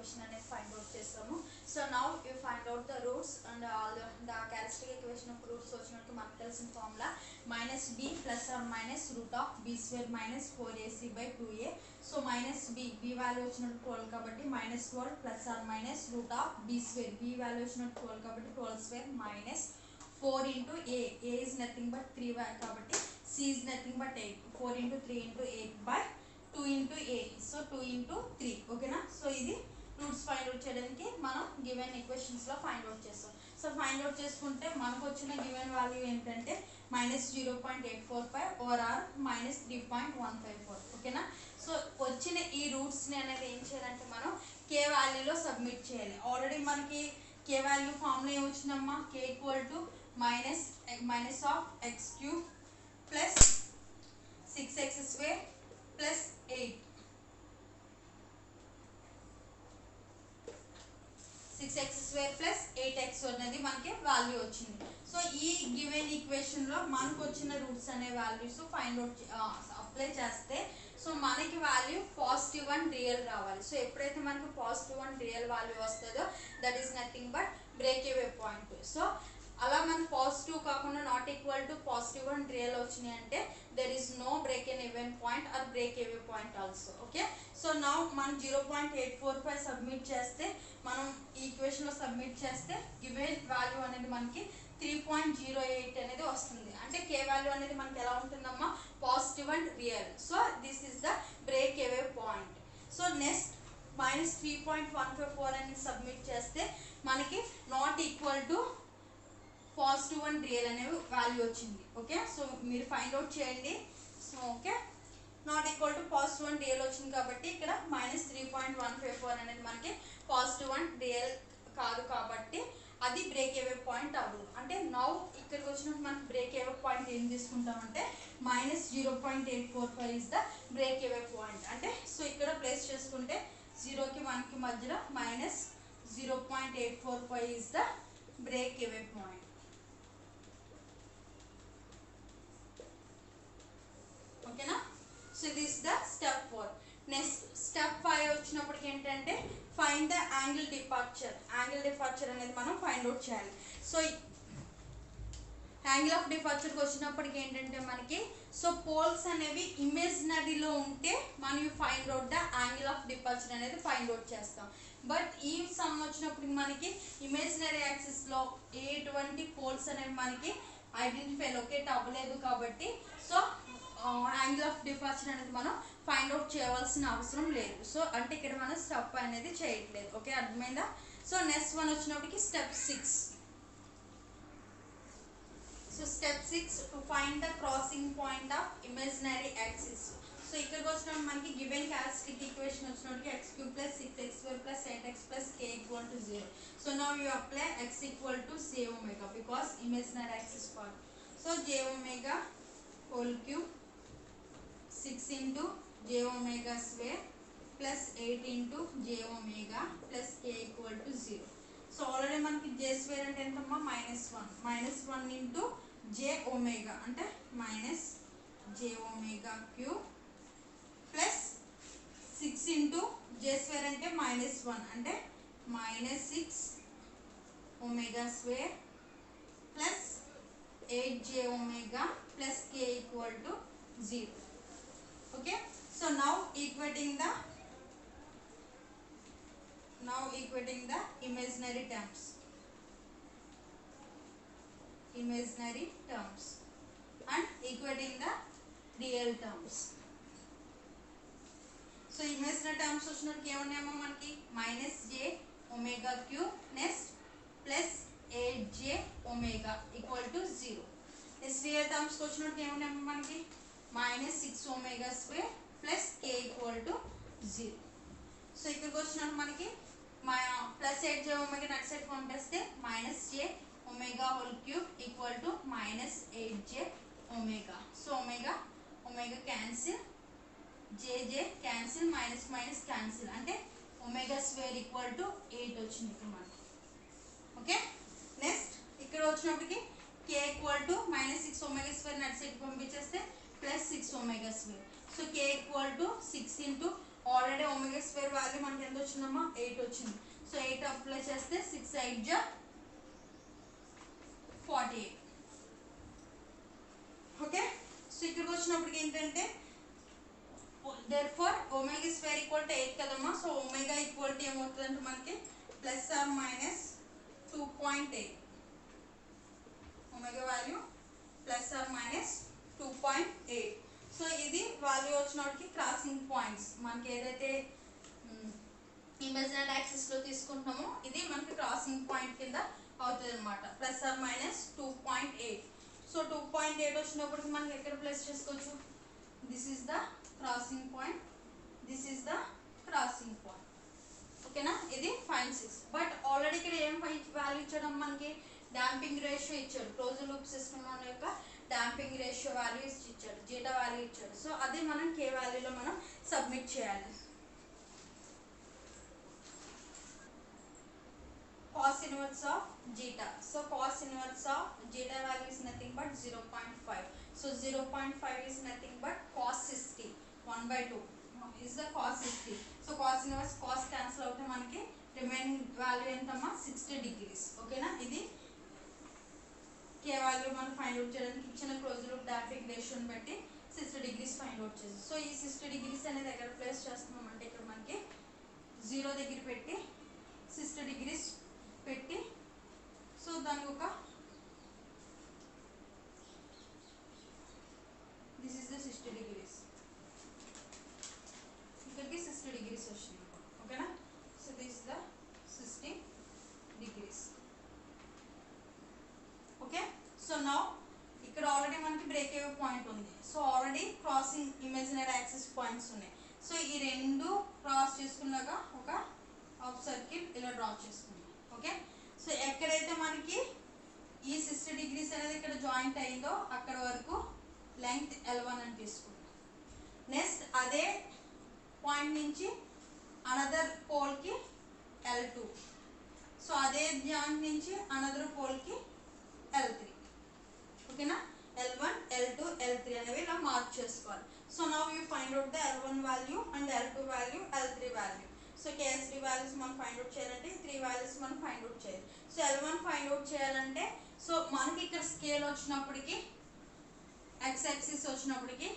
equation అనేది find out చేస్తాము. So now you find out the roots and all the characteristic equation of roots వచ్చినట్టు మనకు తెలిసిన formula -b plus or minus root of b square minus 4ac by 2a. So b value వచ్చినట్టు 12 కాబట్టి -12 plus or minus root of b square b value వచ్చినట్టు 12 కాబట్టి 12 square minus 4 into a is nothing but 3 కాబట్టి c is nothing but 8 4 into 3 into 8 by 2 into a so 2 into 3 ఓకేనా. So ఇది roots find out చేయడానికి మనం given equations లో find out చేస్తాం. So find out చేసుకుంటే మనకు వచ్చిన గివెన్ వాల్యూ ఏంటంటే -0.845 ఓవర్ ఆర్ -3.154 ఓకేనా. సో వచ్చిన ఈ రూట్స్ ని అనేది ఏం చేయాలంటే మనం k వాల్యూలో సబ్మిట్ చేయాలి. ఆల్రెడీ మనకి k వాల్యూ ఫార్ములా ఏం వచ్చిందమ్మా k minus of x cube plus 6x square plus 8 6x square plus 8x అనేది మనకి వాల్యూ వచ్చింది. సో ఈ గివెన్ ఈక్వేషన్ లో మనకు వచ్చిన రూట్స్ అనే వాల్యూస్ ఫైండ్ అవుట్ అప్లై చేస్తే సో మనకి వాల్యూ పాజిటివ్ అండ్ రియల్ రావాలి. సో ఎప్పుడైతే మనకి పాజిటివ్ అండ్ రియల్ వాల్యూ వస్తుందో that is nothing but break away point. So అలా మనకు పాజిటివ్ కాకుండా not equal to positive and real వచ్చినాయి అంటే there is no break in even point or break away point also okay. So now మనం 0.845 submit చేస్తే మనం equation లో submit చేస్తే గివెన్ వాల్యూ అనేది మనకి 3.08 అనేది వస్తుంది. అంటే k వాల్యూ అనేది మనకి ఎలా ఉంటుందమ్మా positive and real. So this is the break away point. So next -3.154 అనేది సబ్మిట్ చేస్తే మనకి not equal to positive and real అనే వాల్యూ వచ్చింది ఓకే. సో మీరు ఫైండ్ అవుట్ చేయండి. So okay not equal to positive and real వచ్చింది కాబట్టి ఇక్కడ -3.154 అనేది మనకి పాజిటివ్ అండ్ రియల్ కాదు కాబట్టి అది బ్రేక్ అవే పాయింట్ అవ్వదు. అంటే నౌ ఇక్కడికి వచ్చినప్పుడు మనకి బ్రేక్ అవే పాయింట్ ఏం తీసుకుంటామంటే -0.845 is the break away point. అంటే సో ఇక్కడ ప్లేస్ చేసుకుంటే 0కి 1కి మధ్యలో -0.845 is the break away point ఓకేనా. So this the step 4. Next step 5 వచ్చినప్పటికి ఏంటంటే find the angle departure. Angle departure అనేది మనం ఫైండ్ అవుట్ చేయాలి. సో యాంగిల్ ఆఫ్ డిపార్చర్కి వచ్చినప్పటికి ఏంటంటే మనకి సో పోల్స్ అనేవి ఇమేజినరీలో ఉంటే మనం find out the angle of departure అనేది ఫైండ్ అవుట్ చేస్తాం. బట్ ఈ సమ్ వచ్చినప్పటికి మనకి ఇమేజినరీ యాక్సిస్లో ఎటువంటి పోల్స్ అనేవి మనకి ఐడెంటిఫై లొకేట్ అవ్వలేదు కాబట్టి సో యాంగిల్ ఆఫ్ డిపార్చర్ అనేది మనం ఫైండ్ అవుట్ చేయవలసిన అవసరం లేదు. సో అంటే ఇక్కడ మనం స్టెప్ అనేది చేయట్లేదు ఓకే అర్థమైందా. సో నెక్స్ట్ వన్ వచ్చినప్పటికి step 6. So step 6 to find the crossing point of imaginary axis. So ఇక్కడికి వచ్చినప్పుడు మనకి గివెన్ క్యారెక్టరిస్టిక్ ఈక్వేషన్ వచ్చినప్పటికి x cube plus 6x square plus 8x plus k equal to 0. So now you apply x equal to j omega because imaginary axis part. So j omega whole cube 6 into j omega square plus 8 into j omega plus k equal to 0. So already మనకి j square అంటే ఎంతమ్మా -1 into j omega అంటే -j omega cube plus 6 into j square అంటే -1 అంటే -6 omega square plus 8j omega plus k equal to 0. Okay, so now equating the imaginary terms and equating the real terms. So imaginary terms వచ్చినప్పుడు ఏమన్నాయమ్మా మనకి -j omega cube next plus 8j omega equal to 0. Next real terms వచ్చినప్పుడు ఏమన్నాయమ్మా మనకి -6 omega square plus k equal to 0. So ఇక్కడికి వచ్చినప్పుడు మనకి +8j omega next side పంపిస్తే -j omega whole cube equal to -8j omega. So omega cancel, j cancel, minus cancel అంటే omega square equal to 8 వచ్చింది ఇక్కడ మనకి ఓకే. నెక్స్ట్ ఇక్కడ వచ్చినప్పటికి k equal to -6 omega square next side పంపించేస్తే +6 omega square. So k equal to 6 into already omega square value మనకి ఎంత వచ్చిందమ్మా 8 వచ్చింది. సో 8 అప్లై చేస్తే 6 8 జా 48. ఓకే. సో ఇక్కడికి వచ్చినప్పటికి ఏంటంటే therefore omega square equal to 8 కదమ్మా. సో ఒమేగా ఈక్వల్ టు ఏమవుతుందంటే మనకి plus or minus 2.8. Omega value plus or minus 2.8. So ఇది వాల్యూ వచ్చినప్పటికి క్రాసింగ్ పాయింట్స్ మనకి ఏదైతే ఇమాజినరీ యాక్సిస్ లో తీసుకుంటున్నామో ఇది మనకి క్రాసింగ్ పాయింట్ కింద అవుతుంది అనమాట. Plus or minus 2.8. సో 2.8 వచ్చినప్పటికి మనకి ఎక్కడ ప్లేస్ చేసుకోవచ్చు? This is the crossing point, this is the crossing point. ఓకేనా? ఇది ఫైన్ 6. బట్ ఆల్రెడీ ఇక్కడ ఏం వాల్యూ ఇచ్చడం మనకి డాంపింగ్ రేషియో ఇచ్చాడు. క్లోజ్ లూప్ సిస్టమ్ యొక్క డాంపింగ్ రేషియో వాల్యూ ఇచ్చాడు, జీటా వాల్యూ ఇచ్చాడు. సో అది మనం కే వాల్యూలో మనం సబ్మిట్ చేయాలి. cos inverse of zeta. So cos inverse of zeta value is nothing but 0.5. So 0.5 is nothing but cos 60. 1/2 is the cos 60. So cos inverse cos cancel అవుతే మనకి remaining value ఎంతమ్మా 60 degrees. ఓకేనా? ఇది కే value మనం find out చేయడానికి ఇచ్చిన close loop damping రేషియోని బట్టి 60 degrees find out చేసి, సో ఈ 60 degrees అనేది ఎక్కడ ప్లేస్ చేస్తున్నాం అంటే ఇక్కడ మనకి 0 దగ్గర పెట్టి 60 degrees పెట్టి, సో దానికి ఒక దిస్ ఇస్ ద 60 degrees, ఇక్కడికి 60 degrees వచ్చింది. ఓకేనా? So this the 60 degrees. Okay. So now ఇక్కడ ఆల్రెడీ మనకి బ్రేక్ అవే పాయింట్ ఉంది. So already crossing imaginary axis points ఉన్నాయి. సో ఈ రెండు క్రాస్ చేసుకున్నాక ఒక హాఫ్ సర్కిల్ ఇలా డ్రా చేసుకున్నాం. ఓకే. సో ఎక్కడైతే మనకి ఈ 60 degrees అనేది ఇక్కడ జాయింట్ అయిందో అక్కడ వరకు లెంగ్త్ L1 అని తీసుకుంటాం. నెక్స్ట్ అదే పాయింట్ నుంచి అనదర్ పోల్కి L2. సో అదే జాయింట్ నుంచి అనదర్ పోల్కి L3. ఓకేనా? L1 L2 L3 అనేవి ఇలా మార్క్ చేసుకోవాలి. So now you find out the L1 value and L2 value L3 value. So KSD values మనం ఫైండ్ అవుట్ చేయాలంటే 3 వాల్యూస్ మనం ఫైండ్ అవుట్ చేయాలి. సో L1 ఫైండ్ అవుట్ చేయాలంటే so మనకి ఇక్కడ స్కేల్ వచ్చినప్పటికి x యాక్సిస్ వచ్చినప్పటికి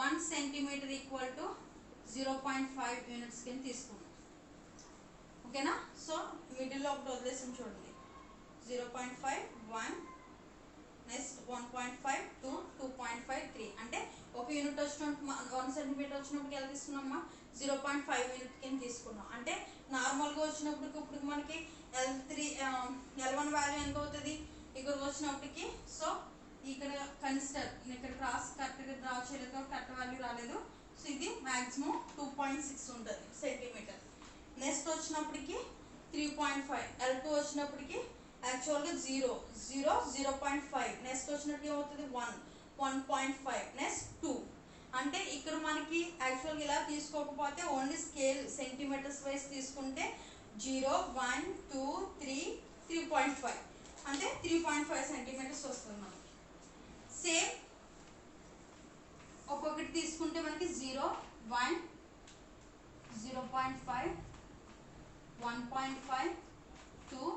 1 సెంటీమీటర్ ఈక్వల్ టు 0.5 యూనిట్స్ కింద తీసుకున్నాం. ఓకేనా? సో మిడిల్లో ఒకటి వదిలేసాం చూడండి. 0.5 1, నెక్స్ట్ 1.5 2, 2.5 3. అంటే ఒక యూనిట్ వచ్చినప్పుడు 1 సెంటీమీటర్ వచ్చినప్పుడు ఎలా తీసుకున్నామా 0.5 యూనిట్ కింద తీసుకున్నాం. అంటే నార్మల్గా వచ్చినప్పటికి ఇప్పుడు మనకి L1 వాల్యూ ఎంత అవుతుంది ఇక్కడికి వచ్చినప్పటికి. సో ఇక్కడ కన్సిడర్ ఇక్కడ క్రాస్ కరెక్ట్గా డ్రా చేయలేదు, కరెక్ట్ వాల్యూ రాలేదు. సో ఇది మ్యాక్సిమం 2.6 ఉంటుంది సెంటీమీటర్. నెక్స్ట్ వచ్చినప్పటికి 3.5. L2 వచ్చినప్పటికి యాక్చువల్గా 0.5. నెక్స్ట్ వచ్చినట్టు ఏమవుతుంది 1, 1.5. నెక్స్ట్ 2. అంటే ఇక్కడ మనకి యాక్చువల్గా ఇలా తీసుకోకపోతే ఓన్లీ స్కేల్ సెంటీమీటర్స్ వైజ్ తీసుకుంటే 0 1 2 3 3.5 అంటే 3.5 సెంటీమీటర్స్ వస్తుంది మనకి. సేమ్ ఒక్కొక్కటి తీసుకుంటే మనకి 0 1 0.5 1.5 2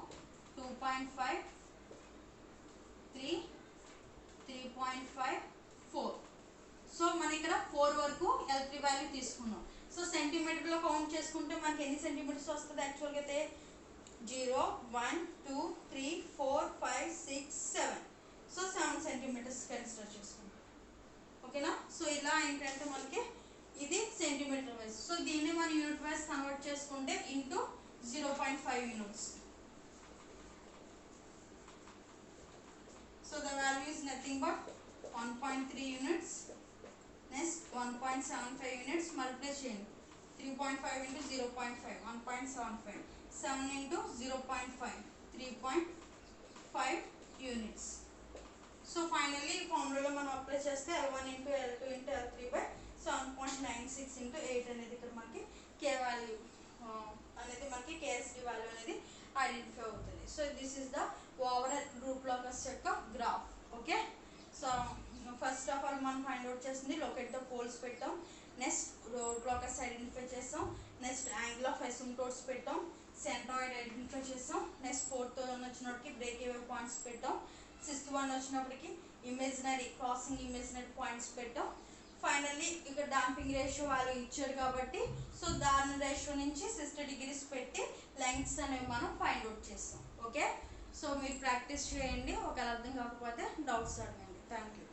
2.5 3 3.5 4. సో మన ఇక్కడ 4 వరకు L3 వాల్యూ తీసుకున్నాం. సో సెంటీమీటర్లో కౌంట్ చేసుకుంటే మనకి ఎన్ని సెంటీమీటర్స్ వస్తుంది యాక్చువల్గా అయితే 0 1 2 3 4 5 6 7. సో 7 సెంటీమీటర్స్ కన్సిడర్ చేసుకుంటాం. ఓకేనా? సో ఇలా ఏంటంటే మనకి ఇది సెంటీమీటర్ వైజ్. సో దీన్ని మనం యూనిట్ వైజ్ కన్వర్ట్ చేసుకుంటే into 0.5 units. So the value is nothing but 1.3 units. Next 1.75 units multiply chain 3.5 into 0.5 1.75 7 into 0.5 3.5 units. So finally formula మనం అప్లై చేస్తే L1 into L2 into L3 by 7.96 into 8 అనేది ఇక్కడ మనకి K value అనేది మనకి KSD value అనేది identify అవుతుంది. So this is the overall root locus యొక్క graph. Okay. So first of all మనం ఫైండ్ అవుట్ చేసింది లొకేట్ ద పోల్స్ పెట్టాం. నెక్స్ట్ రోడ్ బ్లాకర్స్ ఐడెంటిఫై చేస్తాం, నెక్స్ట్ యాంగిల్ ఆఫ్ ఎసిమ్టోట్స్ పెట్టాం, సెంట్రాయిడ్ ఐడెంటిఫై చేస్తాం, next fourth one వచ్చినప్పటికి break away points పెట్టాం, sixth one వచ్చినప్పటికి ఇమేజినరీ క్రాసింగ్ ఇమేజినరీ పాయింట్స్ పెట్టాం. ఫైనల్లీ ఇక్కడ డాంపింగ్ రేషియో వాల్యూ ఇచ్చారు కాబట్టి సో దాని రేషియో నుంచి 60 degrees పెట్టి లెంగ్త్స్ అనేవి మనం ఫైండ్ అవుట్ చేస్తాం. ఓకే, సో మీరు ప్రాక్టీస్ చేయండి, ఒకవేళ అర్థం కాకపోతే డౌట్స్ అడగండి. Thank you.